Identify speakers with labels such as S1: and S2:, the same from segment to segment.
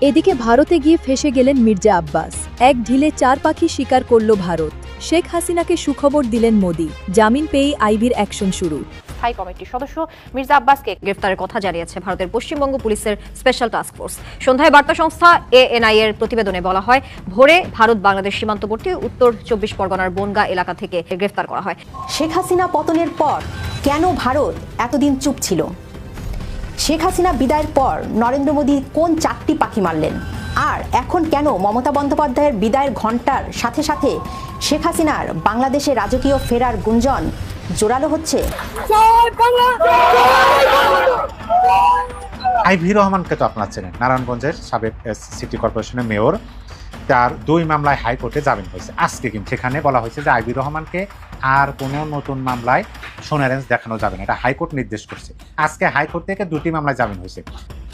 S1: এদিকে ভারতে গিয়ে ফেঁসে গেলেন মির্জা আব্বাস। এক ঢিলে 4 পাখি শিকার করল ভারত। শেখ হাসিনাকে সুখবর দিলেন মোদি। জামিন পেয়েই আইবির অ্যাকশন শুরু।
S2: স্থায়ী কমিটির সদস্য মির্জা আব্বাসকে গ্রেফতারের কথা জানিয়েছে ভারতের পশ্চিমবঙ্গ পুলিশের স্পেশাল টাস্ক ফোর্স। সন্ধ্যায় বার্তা সংস্থা এএনআই এর প্রতিবেদনে বলা হয়, ভোরে ভারত বাংলাদেশ সীমান্তবর্তী উত্তর 24 পরগনার বনগা এলাকা থেকে গ্রেফতার করা হয়।
S3: শেখ হাসিনা পতনের পর কেন ভারত এতদিন চুপ ছিল? শেখ হাসিনা বিদায়ের পর নরেন্দ্র মোদী কোন 4টি পাখি মারলেন? আর এখন কেন মমতা বন্দ্যোপাধ্যায়ের বিদায়ের ঘণ্টার সাথে সাথে শেখ হাসিনার বাংলাদেশে রাজকীয় ফেরার গুঞ্জন জোরালো হচ্ছে?
S4: আইভি রহমানকে তো আপনারা চেনেন, নারায়ণগঞ্জের সাবেক সিটি কর্পোরেশনের মেয়র। তার 2 মামলায় হাইকোর্টে জামিন হয়েছে। আজকে কিন্তু সেখানে বলা হয়েছে যে আইভি রহমানকে আর কোনো নতুন মামলায় সোনারেন্স দেখানো যাবে না, এটা হাইকোর্ট নির্দেশ করছে। আজকে হাইকোর্ট থেকে 2টি মামলায় জামিন হয়েছে।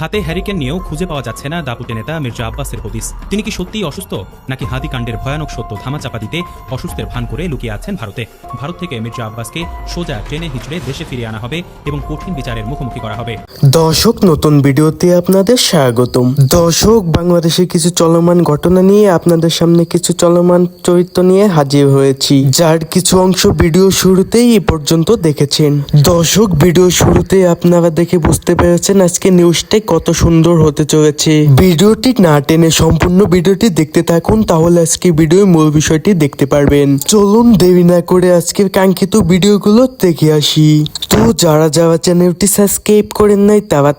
S5: হাতে হ্যারিকেন নিয়েও খুঁজে পাওয়া যাচ্ছে না দাপুটে নেতা মির্জা আব্বাসের হদিস। তিনি কি সত্যিই অসুস্থ, নাকি হাদিকাণ্ডের ভয়ানক সত্য ধামাচাপা দিতে অসুস্থের ভান করে লুকিয়ে আছেন ভারতে? ভারত থেকে মির্জা আব্বাসকে সোজা ট্রেনে হিচড়ে দেশে ফিরিয়ে আনা হবে এবং কঠিন বিচারের মুখোমুখি করা হবে।
S6: দর্শক, নতুন ভিডিওতে আপনাদের স্বাগতম। দর্শক, বাংলাদেশের কিছু চলমান ঘটনা নিয়ে আপনাদের সামনে কিছু চলমান চরিত্র নিয়ে হাজির হয়েছি, যার কিছু অংশ ভিডিও শুরুতেই এ পর্যন্ত দেখেছেন। দর্শক, ভিডিও শুরুতে আপনারা দেখে বুঝতে পেরেছেন আজকে নিউজটা কত সুন্দর হতে চলেছে। ভিডিওটি না টেনে সম্পূর্ণ ভিডিওটি দেখতে থাকুন, তাহলে আজকে ভিডিওর মূল বিষয়টি দেখতে পারবেন। চলুন দেরি না করে আজকের কাঙ্ক্ষিত ভিডিওগুলো দেখে আসি। তো যারা চ্যানেলটি সাবস্ক্রাইব করেন নাই তারা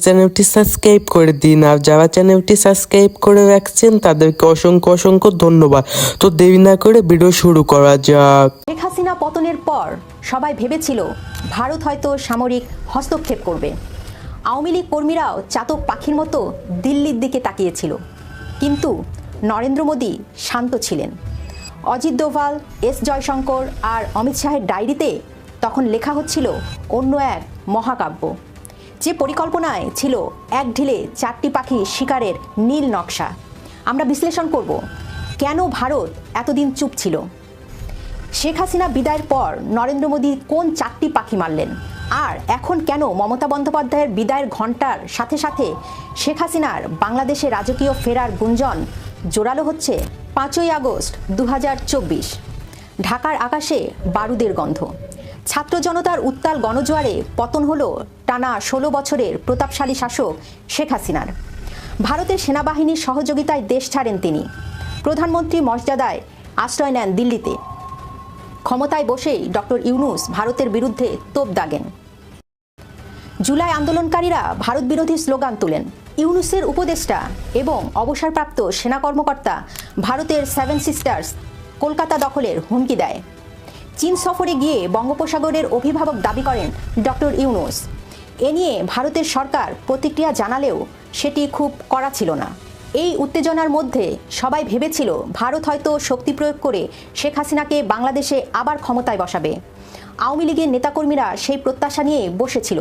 S6: চ্যানেলটি সাবস্ক্রাইব করে দিন, আর যারা চ্যানেলটি সাবস্ক্রাইব করে রাখছেন তাদেরকে অসংখ্য অসংখ্য ধন্যবাদ। তো দেরি না করে ভিডিও শুরু করা যাক।
S3: শেখ হাসিনা পতনের পর সবাই ভেবেছিল ভারত হয়তো সামরিক হস্তক্ষেপ করবে। আওয়ামী লীগ কর্মীরাও চাতক পাখির মতো দিল্লির দিকে তাকিয়েছিল, কিন্তু নরেন্দ্র মোদী শান্ত ছিলেন। অজিত দোভাল, এস জয়শঙ্কর আর অমিত শাহের ডায়েরিতে তখন লেখা হচ্ছিল অন্য এক মহাকাব্য, যে পরিকল্পনায় ছিল এক ঢিলে 4টি পাখি শিকারের নীল নকশা। আমরা বিশ্লেষণ করব কেন ভারত এতদিন চুপ ছিল। শেখ হাসিনা বিদায়ের পর নরেন্দ্র মোদী কোন 4টি পাখি মারলেন? আর এখন কেন মমতা বন্দ্যোপাধ্যায়ের বিদায়ের ঘণ্টার সাথে সাথে শেখ হাসিনার বাংলাদেশে রাজকীয় ফেরার গুঞ্জন জোরালো হচ্ছে? 5ই আগস্ট 2024, ঢাকার আকাশে বারুদের গন্ধ। ছাত্র জনতার উত্তাল গণজোয়ারে পতন হলো টানা 16 বছরের প্রতাপশালী শাসক শেখ হাসিনার। ভারতের সেনাবাহিনীর সহযোগিতায় দেশ ছাড়েন তিনি। প্রধানমন্ত্রী মর্যাদায় আশ্রয় নেন দিল্লিতে। ক্ষমতায় বসেই ডক্টর ইউনূস ভারতের বিরুদ্ধে তোপ দাগেন। জুলাই আন্দোলনকারীরা ভারত বিরোধী স্লোগান তোলেন। ইউনূসের উপদেষ্টা এবং অবসরপ্রাপ্ত সেনা কর্মকর্তা ভারতের 7 সিস্টার্স কলকাতা দখলের হুমকি দেয়। চীন সফরে গিয়ে বঙ্গোপসাগরের অভিভাবক দাবি করেন ডক্টর ইউনূস। এ নিয়ে ভারতের সরকার প্রতিক্রিয়া জানালেও সেটি খুব কড়া ছিল না। এই উত্তেজনার মধ্যে সবাই ভেবেছিল ভারত হয়তো শক্তি প্রয়োগ করে শেখ হাসিনাকে বাংলাদেশে আবার ক্ষমতায় বসাবে। আওয়ামী লীগের নেতাকর্মীরা সেই প্রত্যাশা নিয়ে বসেছিল।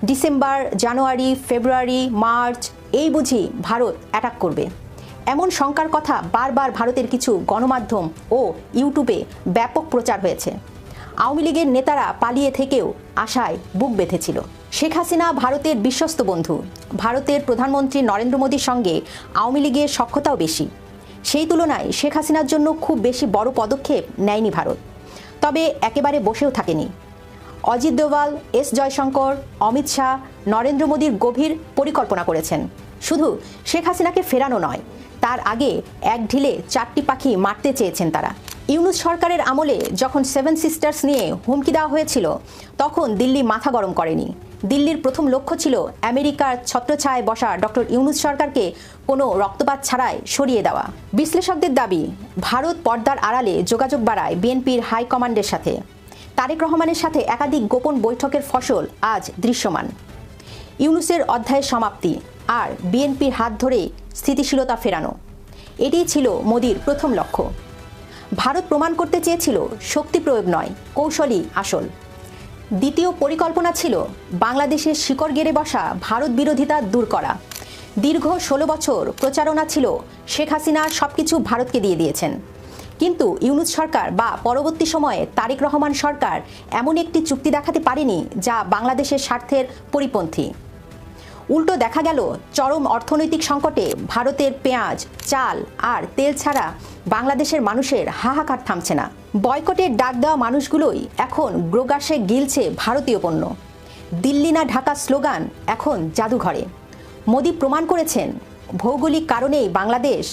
S3: ডিসেম্বর, জানুয়ারি, ফেব্রুয়ারি, মার্চ এই বুঝি ভারত অ্যাটাক করবে, এমন শঙ্কার কথা বারবার ভারতের কিছু গণমাধ্যম ও ইউটিউবে ব্যাপক প্রচার হয়েছে। আওয়ামী লীগের নেতারা পালিয়ে থেকেও আশায় বুক বেঁধেছিল। শেখ হাসিনা ভারতের বিশ্বস্ত বন্ধু। ভারতের প্রধানমন্ত্রী নরেন্দ্র মোদীর সঙ্গে আওয়ামী লীগের সখ্যতাও বেশি। সেই তুলনায় শেখ হাসিনার জন্য খুব বেশি বড় পদক্ষেপ নেয়নি ভারত। তবে একেবারে বসেও থাকেনি। অজিত দোভাল, এস জয়শঙ্কর, অমিত শাহ নরেন্দ্র মোদীর গভীর পরিকল্পনা করেছেন। শুধু শেখ হাসিনাকে ফেরানো নয়, তার আগে এক ঢিলে 4টি পাখি মারতে চেয়েছেন তারা। ইউনূস সরকারের আমলে যখন 7 সিস্টার্স নিয়ে হুমকি দেওয়া হয়েছিল, তখন দিল্লি মাথা গরম করেনি। দিল্লির প্রথম লক্ষ্য ছিল আমেরিকার ছত্রছায়ায় বসা ডক্টর ইউনূস সরকারকে কোনো রক্তপাত ছাড়াই সরিয়ে দেওয়া। বিশ্লেষকদের দাবি, ভারত পর্দার আড়ালে যোগাযোগ বাড়ায় বিএনপির হাইকমান্ডের সাথে। তারেক রহমানের সাথে একাধিক গোপন বৈঠকের ফসল আজ দৃশ্যমান। ইউনূসের অধ্যায়ের সমাপ্তি আর বিএনপির হাত ধরে স্থিতিশীলতা ফেরানো, এটিই ছিল মোদির প্রথম লক্ষ্য। ভারত প্রমাণ করতে চেয়েছিল শক্তি প্রয়োগ নয়, কৌশলই আসল। দ্বিতীয় পরিকল্পনা ছিল বাংলাদেশের শিকড় গেড়ে বসা ভারত বিরোধিতা দূর করা। দীর্ঘ 16 বছর প্রচারণা ছিল শেখ হাসিনা সবকিছু ভারতকে দিয়ে দিয়েছেন, কিন্তু ইউনূস সরকার বা পরবর্তী সময়ে তারেক রহমান সরকার এমন একটি চুক্তি দেখাতে পারেনি যা বাংলাদেশের স্বার্থের পরিপন্থী। উল্টো দেখা গেল চরম অর্থনৈতিক সংকটে ভারতের পেঁয়াজ, চাল আর তেল ছাড়া বাংলাদেশের মানুষের হাহাকার থামছে না। বয়কটের ডাক দেওয়া মানুষগুলোই এখন গ্রোগাসে গিলছে ভারতীয় পণ্য। দিল্লি না ঢাকা স্লোগান এখন জাদুঘরে। মোদি প্রমাণ করেছেন ভৌগোলিক কারণেই বাংলাদেশ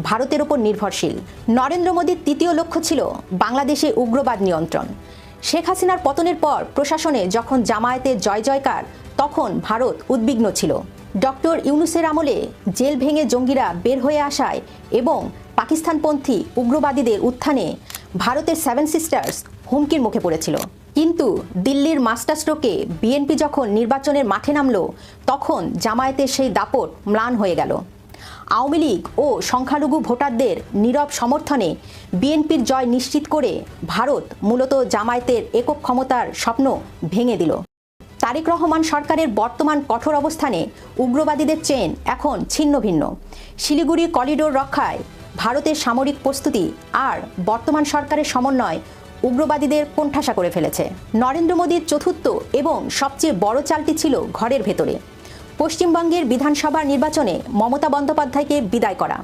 S3: ভারতের ওপর নির্ভরশীল। নরেন্দ্র মোদীর তৃতীয় লক্ষ্য ছিল বাংলাদেশে উগ্রবাদ নিয়ন্ত্রণ। শেখ হাসিনার পতনের পর প্রশাসনে যখন জামায়াতের জয় জয়কার, তখন ভারত উদ্বিগ্ন ছিল। ডক্টর ইউনূসের আমলে জেল ভেঙে জঙ্গিরা বের হয়ে আসায় এবং পাকিস্তানপন্থী উগ্রবাদীদের উত্থানে ভারতের 7 সিস্টার্স হুমকির মুখে পড়েছিল। কিন্তু দিল্লির মাস্টারস্ট্রোকে বিএনপি যখন নির্বাচনের মাঠে নামল, তখন জামায়াতের সেই দাপট ম্লান হয়ে গেল। আওয়ামী লীগ ও সংখ্যালঘু ভোটারদের নীরব সমর্থনে বিএনপির জয় নিশ্চিত করে ভারত মূলত জামায়াতের একক ক্ষমতার স্বপ্ন ভেঙে দিল। তারেক রহমান সরকারের বর্তমান কঠোর অবস্থানে উগ্রবাদীদের চেন এখন ছিন্ন ভিন্ন। শিলিগুড়ি করিডোর রক্ষায় ভারতের সামরিক প্রস্তুতি আর বর্তমান সরকারের সমন্বয় উগ্রবাদীদের কোণঠাসা করে ফেলেছে। নরেন্দ্র মোদীর চতুর্থ এবং সবচেয়ে বড় চালটি ছিল ঘরের ভেতরে। পশ্চিমবঙ্গের বিধানসভা নির্বাচনে মমতা বন্দ্যোপাধ্যায়কে বিদায় করা,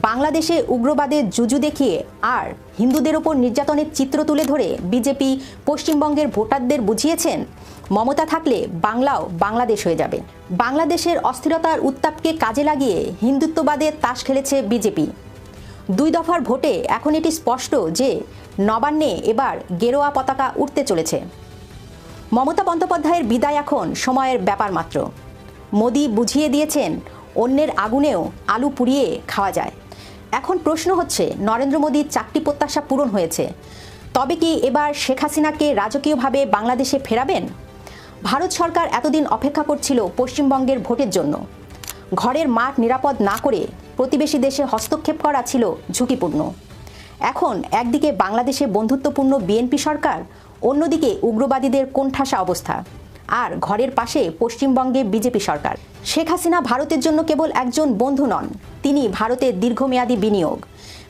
S3: বাংলাদেশে উগ্রবাদের জুজু দেখিয়ে আর হিন্দুদের ওপর নির্যাতনের চিত্র তুলে ধরে বিজেপি পশ্চিমবঙ্গের ভোটারদের বুঝিয়েছেন মমতা থাকলে বাংলাও বাংলাদেশ হয়ে যাবে। বাংলাদেশের অস্থিরতার উত্তাপকে কাজে লাগিয়ে হিন্দুত্ববাদের তাস খেলেছে বিজেপি। 2 দফার ভোটে এখন এটি স্পষ্ট যে নবান্নে এবার গেরুয়া পতাকা উঠতে চলেছে। মমতা বন্দ্যোপাধ্যায়ের বিদায় এখন সময়ের ব্যাপার মাত্র। মোদি বুঝিয়ে দিয়েছেন অন্যের আগুনেও আলু পুড়িয়ে খাওয়া যায়। এখন প্রশ্ন হচ্ছে, নরেন্দ্র মোদীর 4টি প্রত্যাশা পূরণ হয়েছে, তবে কি এবার শেখ হাসিনাকে রাজকীয়ভাবে বাংলাদেশে ফেরাবেন? ভারত সরকার এতদিন অপেক্ষা করছিল পশ্চিমবঙ্গের ভোটের জন্য। ঘরের মাঠ নিরাপদ না করে প্রতিবেশী দেশে হস্তক্ষেপ করা ছিল ঝুঁকিপূর্ণ। এখন একদিকে বাংলাদেশে বন্ধুত্বপূর্ণ বিএনপি সরকার, অন্যদিকে উগ্রবাদীদের কোণঠাসা অবস্থা, আর ঘরের পাশে পশ্চিমবঙ্গে বিজেপি সরকার। শেখ হাসিনা ভারতের জন্য কেবল একজন বন্ধু নন, তিনি ভারতের দীর্ঘমেয়াদী বিনিয়োগ।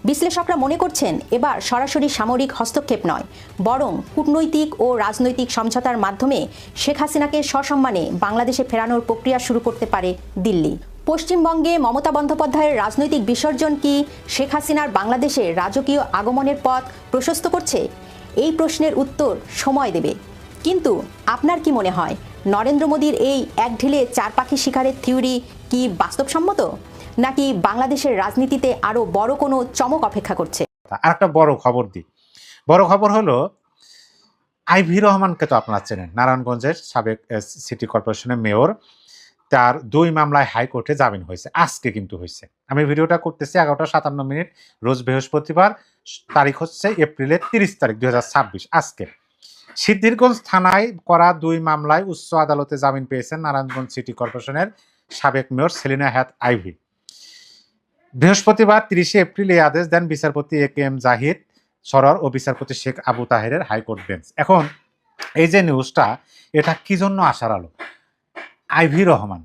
S3: বিশ্লেষকরা মনে করছেন এবার সরাসরি সামরিক হস্তক্ষেপ নয়, বরং কূটনৈতিক ও রাজনৈতিক সমঝোতার মাধ্যমে শেখ হাসিনাকে সসম্মানে বাংলাদেশে ফেরানোর প্রক্রিয়া শুরু করতে পারে দিল্লি। পশ্চিমবঙ্গে মমতা বন্দ্যোপাধ্যায়ের রাজনৈতিক বিসর্জন কি শেখ হাসিনার বাংলাদেশে রাজকীয় আগমনের পথ প্রশস্ত করছে? এই প্রশ্নের উত্তর সময় দেবে। কিন্তু আপনার কি মনে হয়, নরেন্দ্র মোদীর এই এক ঢিলে 4 পাখি শিকারের থিওরি কি বাস্তবসম্মত, নাকি বাংলাদেশের রাজনীতিতে আরো বড় কোনো চমক অপেক্ষা করছে?
S4: আর একটা বড় খবর দিই। বড় খবর হলো, আইভি রহমানকে তো আপনারা চেনেন, নারায়ণগঞ্জের সাবেক সিটি কর্পোরেশনের মেয়র। তার 2 মামলায় হাইকোর্টে জামিন হয়েছে, আজকে কিন্তু হয়েছে। আমি ভিডিওটা করতেছি 11:57 রোজ বৃহস্পতিবার, তারিখ হচ্ছে এপ্রিলের 30 তারিখ 2026, আজকে। সিদ্ধিরগঞ্জ থানায় করা 2 মামলায় উচ্চ আদালতে জামিন পেয়েছেন নারায়ণগঞ্জ সিটি কর্পোরেশনের সাবেক মেয়র সেলিনা হায়াৎ আইভি। বৃহস্পতিবার 30 এপ্রিল এই আদেশ দেন বিচারপতি AKM জাহিদ সরর ও বিচারপতি শেখ আবু তাহেরের হাইকোর্ট বেঞ্চ। এখন এই যে নিউজটা, এটা কি জন্য আসার আলো? আইভি রহমান,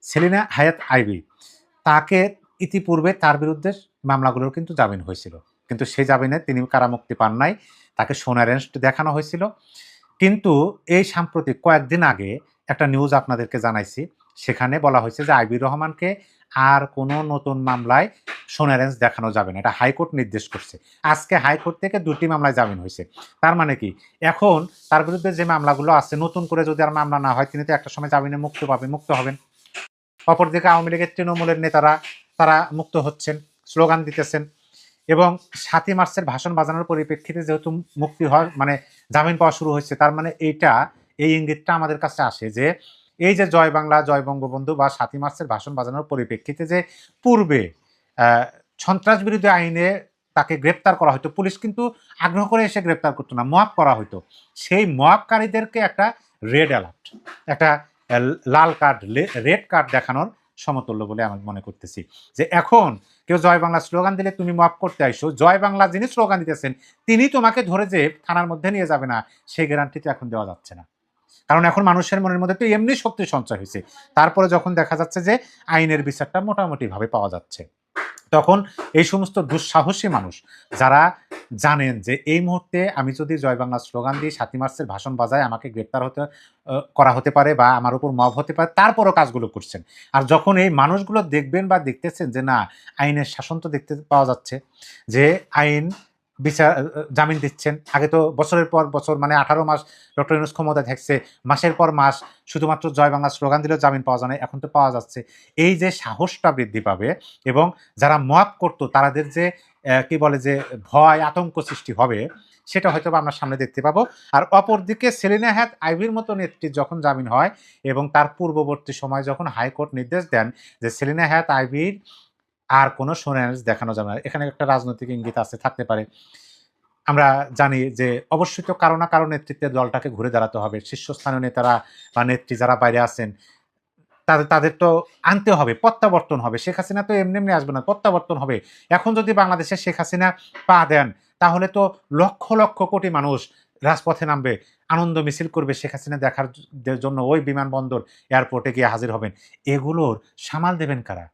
S4: সেলিনা হায়াৎ আইভি, তাকে ইতিপূর্বে তার বিরুদ্ধে মামলাগুলোর কিন্তু জামিন হয়েছিল, কিন্তু সেই জামিনে তিনি কারামুক্তি পান নাই, তাকে সোনা রেঞ্চ দেখানো হয়েছিল। কিন্তু এই সাম্প্রতিক কয়েকদিন আগে একটা নিউজ আপনাদেরকে জানাইছি, সেখানে বলা হয়েছে যে আইভি রহমানকে আর কোনো নতুন মামলায় সোনা রেঞ্চ দেখানো যাবে না, এটা হাইকোর্ট নির্দেশ করছে। আজকে হাইকোর্ট থেকে 2টি মামলায় জামিন হয়েছে। তার মানে কি, এখন তার বিরুদ্ধে যে মামলাগুলো আছে, নতুন করে যদি আর মামলা না হয়, তিনি তো একটা সময় জামিনে মুক্ত হবেন। অপরদিকে আওয়ামী লীগের তৃণমূলের নেতারা তারা মুক্ত হচ্ছেন, স্লোগান দিতেছেন, এবং 7ই মার্চের ভাষণ বাজানোর পরিপ্রেক্ষিতে যেহেতু মুক্তি হয়, মানে জামিন পাওয়া শুরু হয়েছে, তার মানে এই ইঙ্গিতটা আমাদের কাছে আসে যে এই যে জয় বাংলা জয় বঙ্গবন্ধু বা 7ই মার্চের ভাষণ বাজানোর পরিপ্রেক্ষিতে যে পূর্বে সন্ত্রাস বিরোধী আইনে তাকে গ্রেপ্তার করা হতো, পুলিশ কিন্তু আগ্রহ করে এসে গ্রেপ্তার করতো না, মহাপ করা হতো, সেই মহাপকারীদেরকে একটা রেড অ্যালার্ট, একটা লাল কার্ড, রেড কার্ড দেখানোর সমতুল্য বলে আমি মনে করতেছি। যে এখন কেউ জয় বাংলা স্লোগান দিলে তুমি মাফ করতে আইসো, জয় বাংলা যিনি স্লোগান দিতেছেন তিনি তোমাকে ধরে যে থানার মধ্যে নিয়ে যাবে না, সেই গ্যারান্টি তো এখন দেওয়া যাচ্ছে না। কারণ এখন মানুষের মনের মধ্যে তো এমনি শক্তি সঞ্চয় হয়েছে, তারপরে যখন দেখা যাচ্ছে যে আইনের বিচারটা মোটামুটি ভাবে পাওয়া যাচ্ছে, তখন এই সমস্ত দুঃসাহসী মানুষ যারা জানেন যে এই মুহূর্তে আমি যদি জয় বাংলা স্লোগান দিই ৭ই মার্চের ভাষণ বাজায় আমাকে গ্রেপ্তার করা হতে পারে বা আমার উপর মব হতে পারে, তারপরও কাজগুলো করছেন। আর যখন এই মানুষগুলো দেখবেন বা দেখতেছেন যে না, আইনের শাসন তো দেখতে পাওয়া যাচ্ছে, যে আইন বিচার জামিন দিচ্ছেন। আগে তো বছরের পর বছর, মানে 18 মাস ডক্টর ইউনূস ক্ষমতায় থাকছে, মাসের পর মাস শুধুমাত্র জয় বাংলা স্লোগান দিলেও জামিন পাওয়া যায় না, এখন তো পাওয়া যাচ্ছে। এই যে সাহসটা বৃদ্ধি পাবে এবং যারা মব করতো তাদের যে কি বলে যে ভয় আতঙ্ক সৃষ্টি হবে, সেটা হয়তো আমরা সামনে দেখতে পাবো। আর অপরদিকে সেলিনা হায়াৎ আইভীর মতো নেত্রীর যখন জামিন হয় এবং তার পূর্ববর্তী সময় যখন হাইকোর্ট নির্দেশ দেন যে সেলিনা হায়াৎ আইভীর আর কোনো শুনানি দেখানো যাবে না, এখানে একটা রাজনৈতিক ইঙ্গিত আছে, থাকতে পারে। আমরা জানি যে অবশ্যই তো কারো না কারো নেতৃত্বে দলটাকে ঘুরে দাঁড়াতে হবে। শীর্ষস্থানীয় নেতারা বা নেত্রী যারা বাইরে আছেন তাদের তো আনতে হবে, প্রত্যাবর্তন হবে। শেখ হাসিনা তো এমনি এমনি আসবে না, প্রত্যাবর্তন হবে। এখন যদি বাংলাদেশে শেখ হাসিনা পা দেন, তাহলে তো লক্ষ লক্ষ কোটি মানুষ রাজপথে নামবে, আনন্দ মিছিল করবে, শেখ হাসিনা দেখার জন্য ওই বিমানবন্দর এয়ারপোর্টে গিয়ে হাজির হবেন। এগুলোর সামাল দেবেন কারা?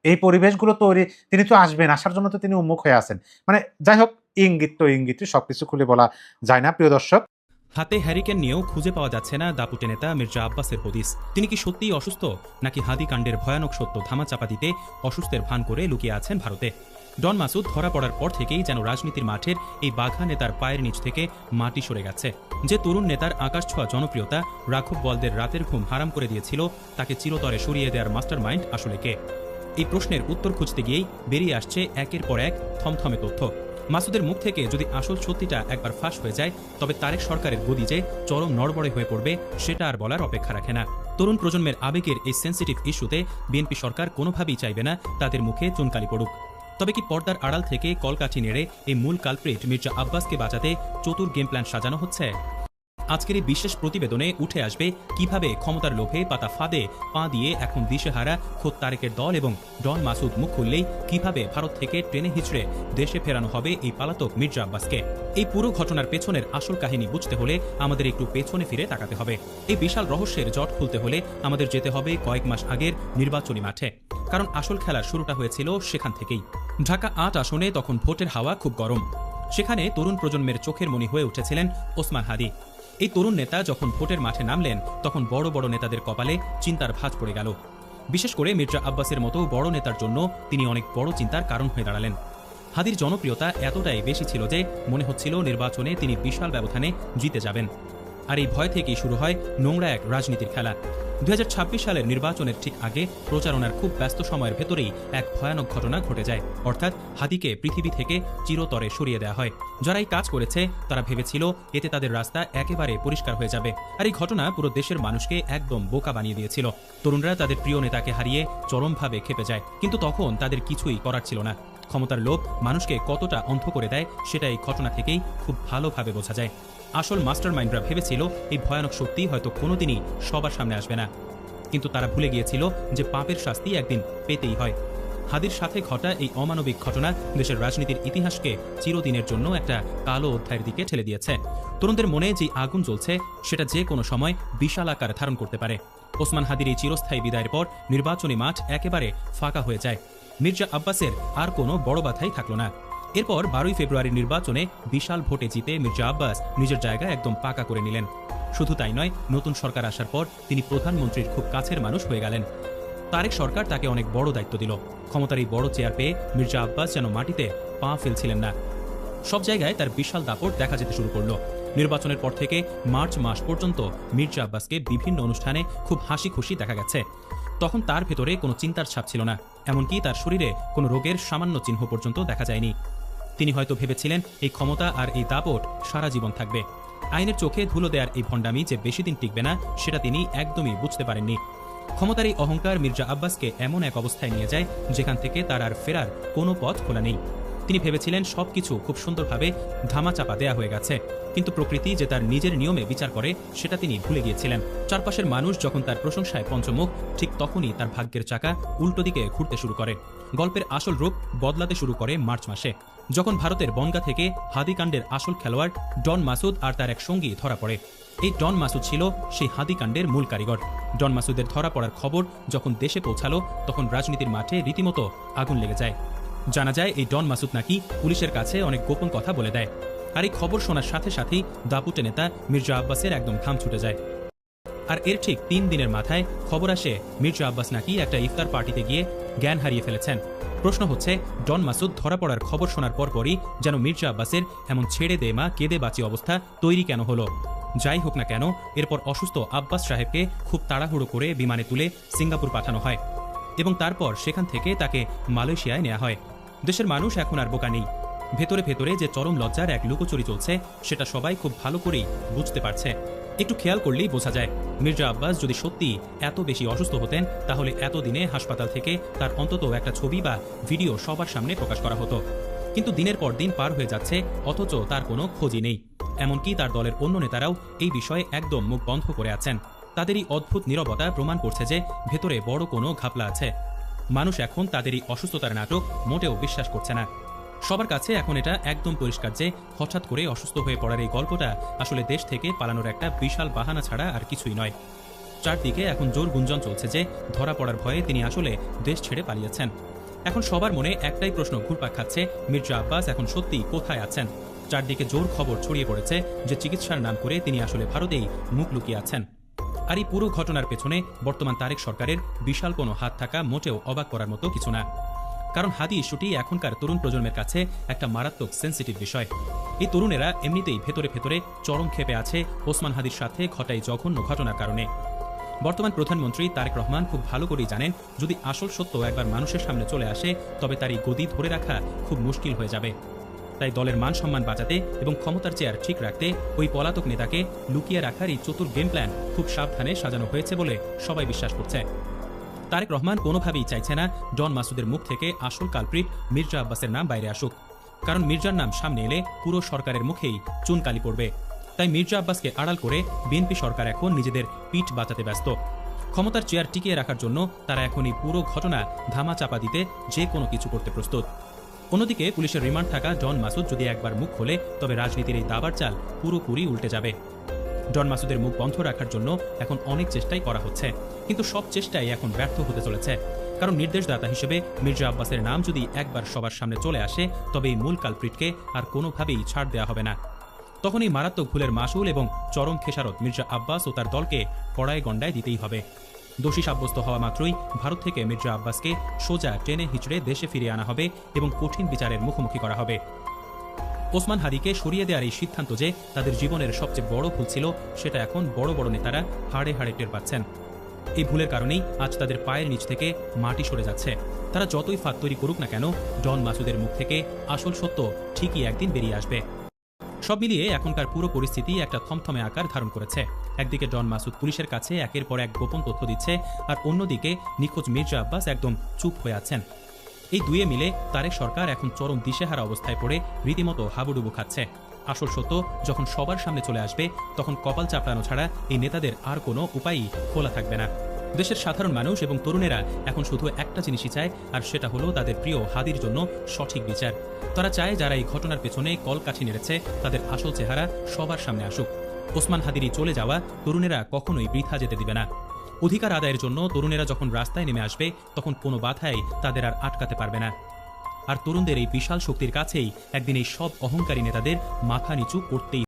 S4: এই পরিবেশগুলো তৈরি, তিনি তো আসবেন, আসার জন্য তো তিনি উন্মুখ হয়ে আছেন। মানে যাই হোক, ইঙ্গিত তো ইঙ্গিতই, সবকিছু খুলে বলা যায় না প্রিয় দর্শক।
S5: হাতে হ্যারিকেন নিয়েও খুঁজে পাওয়া যাচ্ছে না দাপুটে নেতা মির্জা আব্বাসের হদিস। তিনি কি সত্যিই অসুস্থ, নাকি হাদি কাণ্ডের ভয়ানক সত্য ধামাচাপা দিতে অসুস্থের ভান করে লুকিয়ে আছেন ভারতে? ডন মাসুদ ধরা পড়ার পর থেকেই যেন রাজনীতির মাঠের এই বাঘা নেতার পায়ের নিচ থেকে মাটি সরে গেছে। যে তরুণ নেতার আকাশ ছোঁয়া জনপ্রিয়তা রাঘব বলদের রাতের ঘুম হারাম করে দিয়েছিল, তাকে চিরতরে সরিয়ে দেওয়ার মাস্টারমাইন্ড আসলে কে? এই প্রশ্নের উত্তর খুঁজতে গিয়েই বেরিয়ে আসছে একের পর এক থমথমে তথ্য। মাসুদের মুখ থেকে যদি আসল সত্যিটা একবার ফাঁস হয়ে যায়, তবে তারেক সরকারের গদি যে চরম নড়বড়ে হয়ে পড়বে, সেটা আর বলার অপেক্ষা রাখে না। তরুণ প্রজন্মের আবেগের এই সেন্সিটিভ ইস্যুতে বিএনপি সরকার কোনোভাবেই চাইবে না তাদের মুখে চুনকালি পড়ুক। তবে কি পর্দার আড়াল থেকে কলকাঠি নেড়ে এই মূল কালপ্রিট মির্জা আব্বাসকে বাঁচাতে চতুর গেম প্ল্যান সাজানো হচ্ছে? আজকের এই বিশেষ প্রতিবেদনে উঠে আসবে কিভাবে ক্ষমতার লোভে পাতা ফাঁদে পা দিয়ে এখন দিশেহারা খোদ তারেকের দল এবং ডন মাসুদ মুখ খুললেই কিভাবে ভারত থেকে ট্রেনে হিচড়ে দেশে ফেরানো হবে এই পলাতক মির্জা আব্বাসকে। এই পুরো ঘটনার পেছনের আসল কাহিনী বুঝতে হলে আমাদের একটু পেছনে ফিরে তাকাতে হবে। এই বিশাল রহস্যের জট খুলতে হলে আমাদের যেতে হবে কয়েক মাস আগের নির্বাচনী মাঠে, কারণ আসল খেলার শুরুটা হয়েছিল সেখান থেকেই। ঢাকা ৮ আসনে তখন ভোটের হাওয়া খুব গরম। সেখানে তরুণ প্রজন্মের চোখের মণি হয়ে উঠেছিলেন ওসমান হাদি। এই তরুণ নেতা যখন ভোটের মাঠে নামলেন, তখন বড় বড় নেতাদের কপালে চিন্তার ভাঁজ পড়ে গেল। বিশেষ করে মির্জা আব্বাসের মতো বড় নেতার জন্য তিনি অনেক বড় চিন্তার কারণ হয়ে দাঁড়ালেন। হাদির জনপ্রিয়তা এতটাই বেশি ছিল যে মনে হচ্ছিল নির্বাচনে তিনি বিশাল ব্যবধানে জিতে যাবেন। আর এই ভয় থেকেই শুরু হয় নোংরা এক রাজনীতির খেলা। 2026 সালের নির্বাচনের ঠিক আগে প্রচারণার খুব ব্যস্ত সময়ের ভেতরেই এক ভয়ানক ঘটনা ঘটে যায়, অর্থাৎ হাদিকে পৃথিবী থেকে চিরতরে সরিয়ে দেওয়া হয়। যারা এই কাজ করেছে তারা ভেবেছিল এতে তাদের রাস্তা একেবারে পরিষ্কার হয়ে যাবে। আর এই ঘটনা পুরো দেশের মানুষকে একদম বোকা বানিয়ে দিয়েছিল। তরুণরা তাদের প্রিয় নেতাকে হারিয়ে চরমভাবে ক্ষেপে যায়, কিন্তু তখন তাদের কিছুই করার ছিল না। ক্ষমতার লোভ মানুষকে কতটা অন্ধ করে দেয় সেটা এই ঘটনা থেকেই খুব ভালোভাবে বোঝা যায়। আসল মাস্টারমাইন্ডরা ভেবেছিল এই ভয়ানক সত্যি হয়তো কোনোদিনই সবার সামনে আসবে না, কিন্তু তারা ভুলে গিয়েছিল যে পাপের শাস্তি একদিন পেতেই হয়। হাদির সাথে ঘটা এই অমানবিক ঘটনা দেশের রাজনীতির ইতিহাসকে চিরদিনের জন্য একটা কালো অধ্যায়ের দিকে ঠেলে দিয়েছে। তরুণদের মনে যে আগুন জ্বলছে সেটা যে কোনো সময় বিশাল আকার ধারণ করতে পারে। ওসমান হাদির এই চিরস্থায়ী বিদায়ের পর নির্বাচনী মাঠ একেবারে ফাঁকা হয়ে যায়। মির্জা আব্বাসের আর কোনো বড় বাধাই থাকল না। এরপর 12 ফেব্রুয়ারির নির্বাচনে বিশাল ভোটে জিতে মির্জা আব্বাস নিজের জায়গা একদম পাকা করে নিলেন। শুধু তাই নয়, নতুন সরকার আসার পর তিনি প্রধানমন্ত্রীর খুব কাছের মানুষ হয়ে গেলেন। তারেক সরকার তাকে অনেক বড় দায়িত্ব দিল। ক্ষমতার এই বড় চেয়ার পেয়ে মির্জা আব্বাস যেন মাটিতে পা ফেলছিলেন না। সব জায়গায় তার বিশাল দাপট দেখা যেতে শুরু করলো। নির্বাচনের পর থেকে মার্চ মাস পর্যন্ত মির্জা আব্বাসকে বিভিন্ন অনুষ্ঠানে খুব হাসি খুশি দেখা গেছে। তখন তার ভেতরে কোনো চিন্তার ছাপ ছিল না, এমনকি তার শরীরে কোনো রোগের সামান্য চিহ্ন পর্যন্ত দেখা যায়নি। তিনি হয়তো ভেবেছিলেন এই ক্ষমতা আর এই দাপট সারা জীবন থাকবে। আইনের চোখে ধুলো দেওয়ার এই ভণ্ডামি যে বেশি দিন টিকবে না, সেটা তিনি একদমই বুঝতে পারেননি। ক্ষমতার এই অহংকার মির্জা আব্বাসকে এমন এক অবস্থায় নিয়ে যায় যেখান থেকে তার আর ফেরার কোনো পথ খোলা নেই। তিনি ভেবেছিলেন সবকিছু খুব সুন্দরভাবে ধামাচাপা দেয়া হয়ে গেছে, কিন্তু প্রকৃতি যে তার নিজের নিয়মে বিচার করে সেটা তিনি ভুলে গিয়েছিলেন। চারপাশের মানুষ যখন তার প্রশংসায় পঞ্চমুখ, ঠিক তখনই তার ভাগ্যের চাকা উল্টো দিকে ঘুরতে শুরু করে। গল্পের আসল রূপ বদলাতে শুরু করে মার্চ মাসে, যখন ভারতের বনগা থেকে হাদিকাণ্ডের আসল খেলোয়াড় ডন মাসুদ আর তার এক সঙ্গী ধরা পড়ে। এই ডন মাসুদ ছিল সেই হাদিকাণ্ডের মূল কারিগর। ডন মাসুদের ধরা পড়ার খবর যখন দেশে পৌঁছালো, তখন রাজনীতির মাঠে রীতিমতো আগুন লেগে যায়। জানা যায় এই ডন মাসুদ নাকি পুলিশের কাছে অনেক গোপন কথা বলে দেয়। আর এই খবর শোনার সাথে সাথেই দাপুটে নেতা মির্জা আব্বাসের একদম ঘাম ছুটে যায়। আর এর ঠিক 3 দিনের মাথায় খবর আসে মির্জা আব্বাস নাকি একটা ইফতার পার্টিতে গিয়ে জ্ঞান হারিয়ে ফেলেছেন। প্রশ্ন হচ্ছে, ডন মাসুদ ধরা পড়ার খবর শোনার পরপরই যেন মির্জা আব্বাসের এমন ছেড়ে দে মা কেঁদে বাঁচি অবস্থা তৈরি কেন হলো? যাই হোক না কেন, এরপর অসুস্থ আব্বাস সাহেবকে খুব তাড়াহুড়ো করে বিমানে তুলে সিঙ্গাপুর পাঠানো হয় এবং তারপর সেখান থেকে তাকে মালয়েশিয়ায় নেওয়া হয়। দেশের মানুষ এখন আর বোকা নেই। ভেতরে ভেতরে যে চরম লজ্জার এক লুকোচুরি চলছে সেটা সবাই খুব ভালো করেই বুঝতে পারছে। একটু খেয়াল করলেই বোঝা যায়, মির্জা আব্বাস যদি সত্যি এত বেশি অসুস্থ হতেন তাহলে এতদিনে হাসপাতাল থেকে তার অন্তত একটা ছবি বা ভিডিও সবার সামনে প্রকাশ করা হতো। কিন্তু দিনের পর দিন পার হয়ে যাচ্ছে, অথচ তার কোনো খোঁজই নেই। এমনকি তার দলের অন্য নেতারাও এই বিষয়ে একদম মুখ বন্ধ করে আছেন। তাদেরই অদ্ভুত নীরবতা প্রমাণ করছে যে ভেতরে বড় কোনো ঘাপলা আছে। মানুষ এখন তাদেরই অসুস্থতার নাটক মোটেও বিশ্বাস করছে না। সবার কাছে এখন এটা একদম পরিষ্কার যে হঠাৎ করে অসুস্থ হয়ে পড়ার এই গল্পটা আসলে দেশ থেকে পালানোর একটা বিশাল বাহানা ছাড়া আর কিছুই নয়। চারদিকে এখন জোর গুঞ্জন চলছে যে ধরা পড়ার ভয়ে তিনি আসলে দেশ ছেড়ে পালিয়েছেন। এখন সবার মনে একটাই প্রশ্ন ঘুরপাক খাচ্ছে, মির্জা আব্বাস এখন সত্যি কোথায় আছেন? চারদিকে জোর খবর ছড়িয়ে পড়েছে যে চিকিৎসার নাম করে তিনি আসলে ভারতেই মুখ লুকিয়ে আছেন। আর এই পুরো ঘটনার পেছনে বর্তমান তারেক সরকারের বিশাল কোনো হাত থাকা মোটেও অবাক করার মতো কিছু না। কারণ হাদি ইস্যুটি এখনকার তরুণ প্রজন্মের কাছে একটা মারাত্মক সেন্সিটিভ বিষয়। এই তরুণেরা এমনিতেই ভেতরে ভেতরে চরম ক্ষেপে আছে ওসমান হাদির সাথে ঘটাই জঘন্য ঘটনার কারণে। বর্তমান প্রধানমন্ত্রী তারেক রহমান খুব ভালো করেই জানেন, যদি আসল সত্য একবার মানুষের সামনে চলে আসে তবে তার এই গদি ধরে রাখা খুব মুশকিল হয়ে যাবে। তাই দলের মান সম্মান বাঁচাতে এবং ক্ষমতার চেয়ার ঠিক রাখতে ওই পলাতক নেতাকে লুকিয়ে রাখার এই চতুর গেম প্ল্যান খুব সাবধানে সাজানো হয়েছে বলে সবাই বিশ্বাস করছে। তারেক রহমান কোনোভাবেই চাইছে না ডন মাসুদের মুখ থেকে আসল কালপ্রিট মির্জা আব্বাসের নাম বাইরে আসুক, কারণ মির্জার নাম সামনে এলে পুরো সরকারের মুখেই চুনকালি পড়বে। তাই মির্জা আব্বাসকে আড়াল করে বিএনপি সরকার এখন নিজেদের পিঠ বাঁচাতে ব্যস্ত। ক্ষমতার চেয়ার টিকিয়ে রাখার জন্য তারা এখন এই পুরো ঘটনা ধামা চাপা দিতে যে কোনো কিছু করতে প্রস্তুত। অন্যদিকে পুলিশের রিমান্ড থাকা ডন মাসুদ যদি একবার মুখ খোলে তবে রাজনীতির এই দাবার চাল পুরোপুরি উল্টে যাবে। ডন মাসুদের মুখ বন্ধ রাখার জন্য এখন অনেক চেষ্টাই করা হচ্ছে, কিন্তু সব চেষ্টাই এখন ব্যর্থ হতে চলেছে। কারণ নির্দেশদাতা হিসেবে মির্জা আব্বাসের নাম যদি একবার সবার সামনে চলে আসে তবে এই মূল কালপ্রিটকে আর কোনোভাবেই ছাড় দেওয়া হবে না। তখন এই মারাত্মক ভুলের মাসুল এবং চরম খেসারত মির্জা আব্বাস ও তার দলকে কড়ায় গণ্ডায় দিতেই হবে। দোষী সাব্যস্ত হওয়া মাত্রই ভারত থেকে মির্জা আব্বাসকে সোজা টেনে হিচড়ে দেশে ফিরিয়ে আনা হবে এবং কঠিন বিচারের মুখোমুখি করা হবে। ওসমান হাদিকে সরিয়ে দেওয়ার এই সিদ্ধান্ত যে তাদের জীবনের সবচেয়ে বড় ভুল ছিল, সেটা এখন বড় বড় নেতারা হাড়ে হাড়ে টের পাচ্ছেন। এই ভুলের কারণেই আজ তাদের পায়ের নিচ থেকে মাটি সরে যাচ্ছে। তারা যতই ফাঁদ তৈরি করুক না কেন, ডন মাসুদের মুখ থেকে আসল সত্য ঠিকই একদিন বেরিয়ে আসবে। সব মিলিয়ে এখনকার পুরো পরিস্থিতি একটা থমথমে আকার ধারণ করেছে। একদিকে ডন মাসুদ পুলিশের কাছে একের পর এক গোপন তথ্য দিচ্ছে, আর অন্যদিকে নিখোঁজ মির্জা আব্বাস একদম চুপ হয়ে আছেন। এই দুয়ে মিলে তারেক সরকার এখন চরম দিশেহারা অবস্থায় পড়ে রীতিমতো হাবুডুবু খাচ্ছে। আসল সত্য যখন সবার সামনে চলে আসবে তখন কপাল চাপড়ানো ছাড়া এই নেতাদের আর কোনো উপায়ই খোলা থাকবে না। দেশের সাধারণ মানুষ এবং তরুণেরা এখন শুধু একটা জিনিসই চায়, আর সেটা হলো তাদের প্রিয় হাদির জন্য সঠিক বিচার। তারা চায় যারা এই ঘটনার পেছনে কলকাঠি নেড়েছে তাদের আসল চেহারা সবার সামনে আসুক। ওসমান হাদিরই চলে যাওয়া তরুণেরা কখনোই বৃথা যেতে দিবে না। অধিকার আদায়ের জন্য তরুণেরা যখন রাস্তায় নেমে আসবে তখন কোনো বাধাই তাদের আর আটকাতে পারবে না। আর তরুণদের এই বিশাল শক্তির কাছেই একদিন এই সব অহংকারী নেতাদের মাথা নিচু করতেই